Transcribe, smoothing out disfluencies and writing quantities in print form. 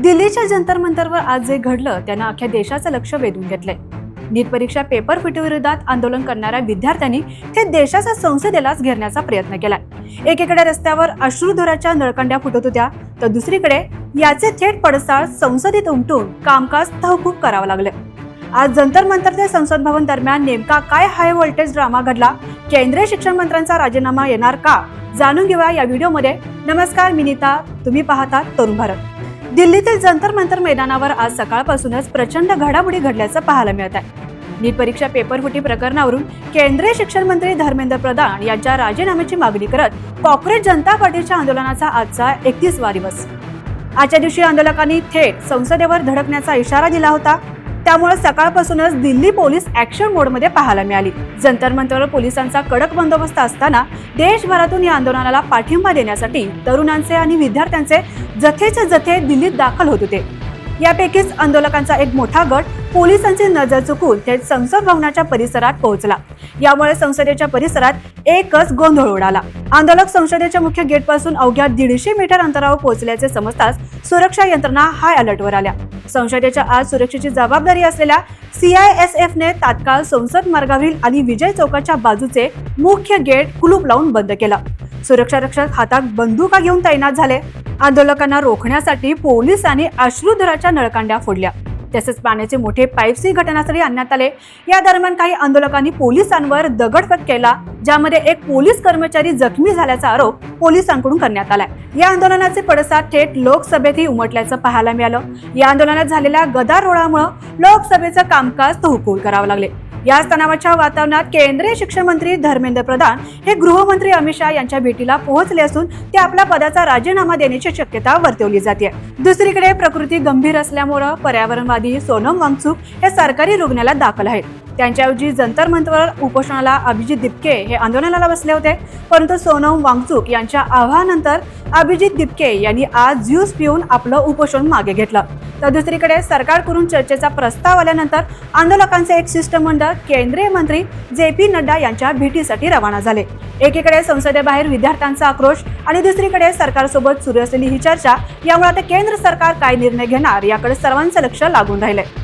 दिल्लीच्या जंतर मंतरवर आज जे घडलं त्यानं अख्ख्या देशाचं लक्ष वेधून घेतलंय। नीट परीक्षा पेपर फुटीविरोधात आंदोलन करणाऱ्या विद्यार्थ्यांनी थेट देशाच्या संसदेलाच घेरण्याचा प्रयत्न केलाय। एकीकडे रस्त्यावर अश्रुधुराच्या नळकांड्या फुटत होत्या, तर दुसरीकडे याचे थेट पडसाद संसदेत उमटून कामकाज तहकूब करावं लागलं। आज जंतर मंतर ते संसद भवन दरम्यान नेमका काय हाय व्होल्टेज ड्रामा घडला, केंद्रीय शिक्षण मंत्र्यांचा राजीनामा येणार का, जाणून घेऊया या व्हिडिओमध्ये। नमस्कार, मी नीता, तुम्ही पाहता तरुण भारत। दिल्लीतील जंतर मंतर मैदानावर आज सकाळपासूनच प्रचंड घडामोडी घडल्याचं पाहायला मिळत आहे। नीट परीक्षा पेपर फुटी प्रकरणावरून केंद्रीय शिक्षण मंत्री धर्मेंद्र प्रधान यांच्या राजीनाम्याची मागणी करत कॉर्पोरेट जनता पार्टीच्या आंदोलनाचा आजचा 31वा दिवस। आजच्या दिवशी आंदोलकांनी थेट संसदेवर धडकण्याचा इशारा दिला होता, त्यामुळे सकाळपासूनच दिल्ली पोलीस ऍक्शन मोडमध्ये पाहायला मिळाली। जंतर मंतरवर पोलिसांचा कडक बंदोबस्त असताना देशभरातून या आंदोलनाला पाठिंबा देण्यासाठी तरुणांचे आणि विद्यार्थ्यांचे जथेचे जथे दिल्लीत दाखल होत होते। यापैकीच आंदोलकांचा एक मोठा गट पोलिसांची नजर चुकून थेट संसद भवनाच्या परिसरात पोहोचला। यामुळे संसदेच्या परिसरात एकच गोंधळ उडाला। आंदोलक संसदेच्या मुख्य गेट पासून अवघ्या 150 मीटर अंतरावर पोहोचल्याचे समजताच सुरक्षा यंत्रणा हाय अलर्टवर आल्या। संसदेच्या आज सुरक्षेची जबाबदारी असलेल्या CISF ने तात्काळ संसद मार्गावरील आणि विजय चौकाच्या बाजूचे मुख्य गेट कुलूप लावून बंद केला। सुरक्षा रक्षक हातात बंदुका घेऊन तैनात झाले। आंदोलकांना रोखण्यासाठी पोलिसांनी अश्रुधुराच्या नळकांड्या फोडल्या, तसेच पाण्याचे मोठे पाईप्सही घटनास्थळी आणण्यात आले। या दरम्यान काही आंदोलकांनी पोलिसांवर दगडफेक केला, ज्यामध्ये एक पोलीस कर्मचारी जखमी झाल्याचा आरोप पोलिसांकडून करण्यात आलाय। या आंदोलनाचे पडसाद थेट लोकसभेतही उमटल्याचं पाहायला मिळालं। या आंदोलनात झालेल्या गदारोळामुळे लोकसभेचं कामकाज तहकूब करावं लागले। या तणावाच्या वातावरणात केंद्रीय शिक्षण मंत्री धर्मेंद्र प्रधान हे गृहमंत्री अमित शाह यांच्या भेटीला पोहोचले असून ते आपला पदाचा राजीनामा देण्याची शक्यता वर्तवली जाते। दुसरीकडे प्रकृती गंभीर असल्यामुळे पर्यावरणवादी सोनम वांगचुक हे सरकारी रुग्णालयात दाखल आहेत। त्यांच्याऐवजी जंतर मंतरवर उपोषणाला अभिजित दिपके हे आंदोलनाला बसले होते, परंतु सोनम वांगचुक यांच्या आवाहनानंतर अभिजित दिपके यांनी आज ज्यूस पिऊन आपलं उपोषण मागे घेतलं। तर दुसरीकडे सरकारकडून चर्चेचा प्रस्ताव आल्यानंतर आंदोलकांचे एक शिष्टमंडळ केंद्रीय मंत्री JP नड्डा यांच्या भेटीसाठी रवाना झाले। एकीकडे संसदेबाहेर विद्यार्थ्यांचा आक्रोश आणि दुसरीकडे सरकारसोबत सुरू असलेली ही चर्चा, यामुळे आता केंद्र सरकार काय निर्णय घेणार याकडे सर्वांचं लक्ष लागून राहिलंय।